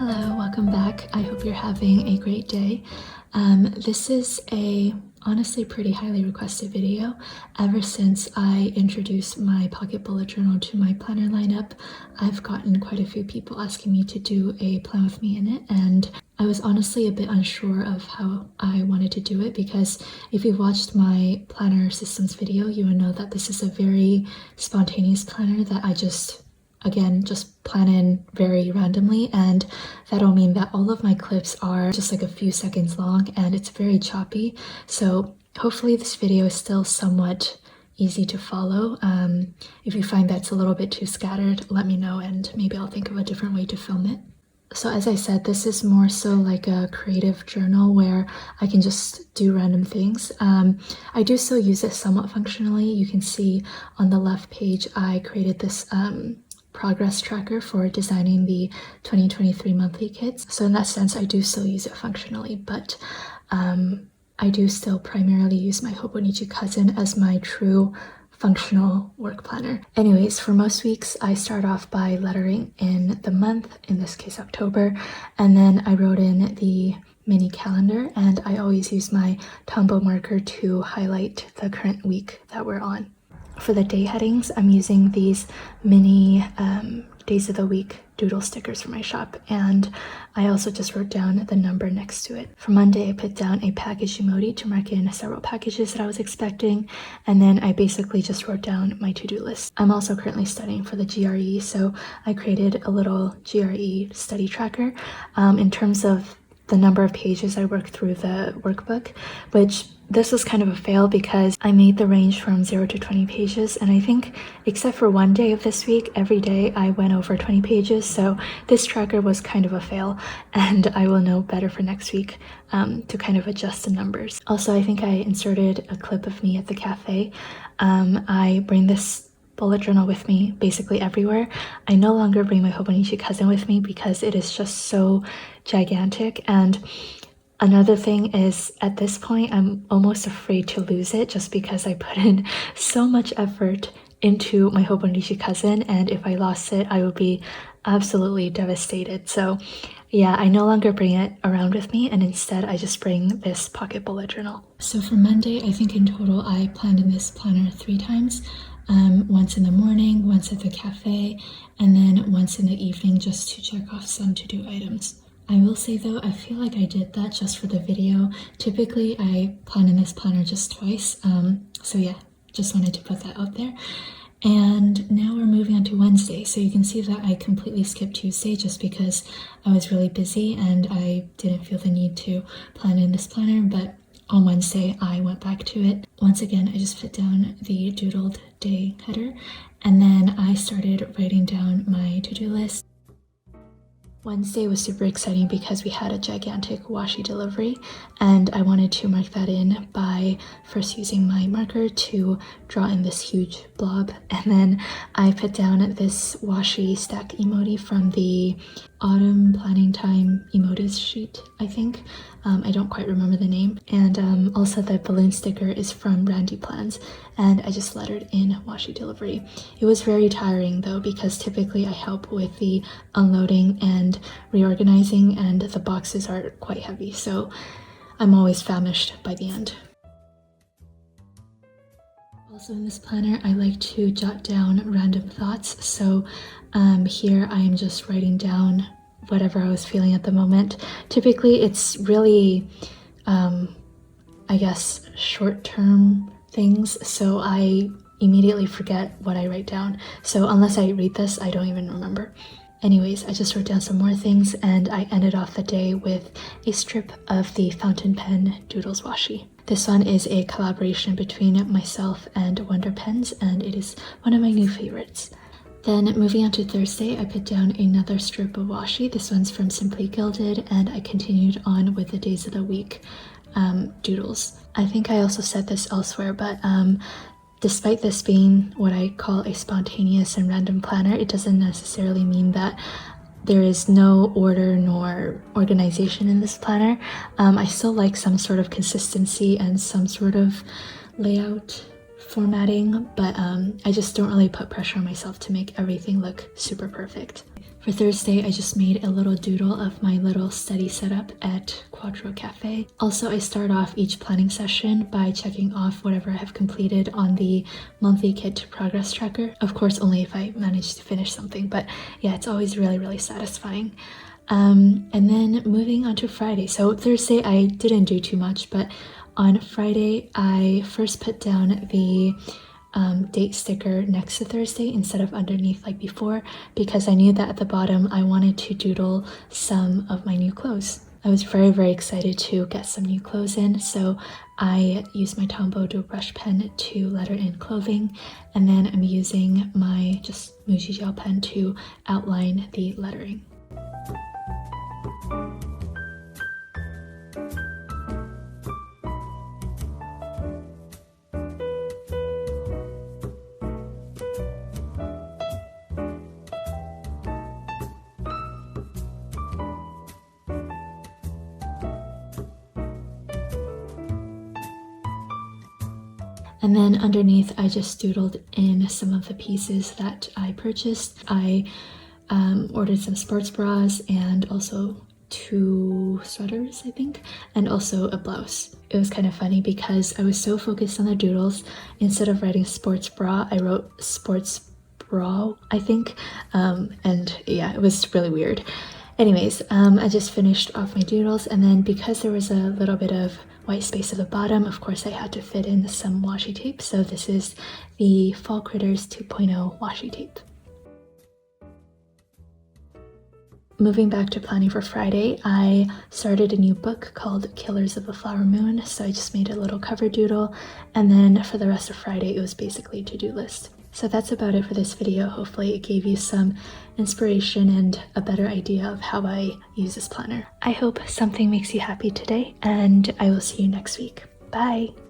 Hello, welcome back. I hope you're having a great day. This is a honestly pretty highly requested video. Ever since I introduced my pocket bullet journal to my planner lineup, I've gotten quite a few people asking me to do a plan with me in it, and I was honestly a bit unsure of how I wanted to do it because if you've watched my planner systems video, you would know that this is a very spontaneous planner that I just plan in very randomly, and that'll mean that all of my clips are just like a few seconds long and it's very choppy. So hopefully this video is still somewhat easy to follow. If you find that's a little bit too scattered, let me know and maybe I'll think of a different way to film it. So as I said, this is more so like a creative journal where I can just do random things. I do still use it somewhat functionally. You can see on the left page I created this progress tracker for designing the 2023 monthly kits. So in that sense, I do still use it functionally, but I do still primarily use my Hobonichi cousin as my true functional work planner. Anyways, for most weeks, I start off by lettering in the month, in this case October, and then I wrote in the mini calendar, and I always use my Tombow marker to highlight the current week that we're on. For the day headings, I'm using these mini days of the week doodle stickers from my shop, and I also just wrote down the number next to it. For Monday, I put down a package emoji to mark in several packages that I was expecting, and then I basically just wrote down my to-do list. I'm also currently studying for the GRE, so I created a little GRE study tracker. In terms of the number of pages I worked through the workbook, which this was kind of a fail because I made the range from 0 to 20 pages, and I think except for one day of this week, every day I went over 20 pages, so this tracker was kind of a fail, and I will know better for next week to kind of adjust the numbers. Also, I think I inserted a clip of me at the cafe. I bring this bullet journal with me basically everywhere. I no longer bring my Hobonichi cousin with me because it is just so gigantic, and another thing is at this point I'm almost afraid to lose it just because I put in so much effort into my Hobonichi cousin, and if I lost it I would be absolutely devastated. So yeah, I no longer bring it around with me, and instead I just bring this pocket bullet journal. So for Monday, I think in total I planned in this planner 3 times. Once in the morning, once at the cafe, and then once in the evening just to check off some to-do items. I will say though, I feel like I did that just for the video. Typically I plan in this planner just twice, so yeah, just wanted to put that out there. And now we're moving on to Wednesday, so you can see that I completely skipped Tuesday just because I was really busy and I didn't feel the need to plan in this planner, but on Wednesday, I went back to it. Once again, I just put down the doodled day header, and then I started writing down my to-do list. Wednesday was super exciting because we had a gigantic washi delivery, and I wanted to mark that in by first using my marker to draw in this huge blob, and then I put down this washi stack emoji from the autumn planning time emojis sheet, I think. I don't quite remember the name. And also the balloon sticker is from Randy Plans, and I just lettered in washi delivery. It was very tiring though because typically I help with the unloading and reorganizing, and the boxes are quite heavy, so I'm always famished by the end. Also in this planner, I like to jot down random thoughts, so here I am just writing down whatever I was feeling at the moment. Typically it's really, I guess, short-term things, so I immediately forget what I write down. So unless I read this, I don't even remember. Anyways, I just wrote down some more things, and I ended off the day with a strip of the fountain pen Doodles washi. This one is a collaboration between myself and Wonder Pens, and it is one of my new favorites. Then moving on to Thursday, I put down another strip of washi. This one's from Simply Gilded, and I continued on with the days of the week doodles. I think I also said this elsewhere, but despite this being what I call a spontaneous and random planner, it doesn't necessarily mean that there is no order nor organization in this planner. I still like some sort of consistency and some sort of layout formatting, but I just don't really put pressure on myself to make everything look super perfect. For Thursday, I just made a little doodle of my little study setup at Quattro Cafe. Also, I start off each planning session by checking off whatever I have completed on the monthly kit progress tracker. Of course, only if I manage to finish something, but yeah, it's always really satisfying. And then moving on to Friday. So Thursday, I didn't do too much, but on Friday, I first put down the date sticker next to Thursday instead of underneath like before, because I knew that at the bottom I wanted to doodle some of my new clothes. I was very excited to get some new clothes in, so I used my Tombow dual brush pen to letter in clothing, and then I'm using my just Muji Gel Pen to outline the lettering. And then underneath, I just doodled in some of the pieces that I purchased. I ordered some sports bras and also 2 sweaters, I think, and also a blouse. It was kind of funny because I was so focused on the doodles. Instead of writing sports bra, I wrote sports bra, I think. And yeah, it was really weird. Anyways, I just finished off my doodles, and then because there was a little bit of white space at the bottom, of course I had to fit in some washi tape. So this is the Fall Critters 2.0 washi tape. Moving back to planning for Friday, I started a new book called Killers of the Flower Moon, so I just made a little cover doodle, and then for the rest of Friday it was basically a to-do list. So that's about it for this video. Hopefully it gave you some inspiration and a better idea of how I use this planner. I hope something makes you happy today, and I will see you next week. Bye!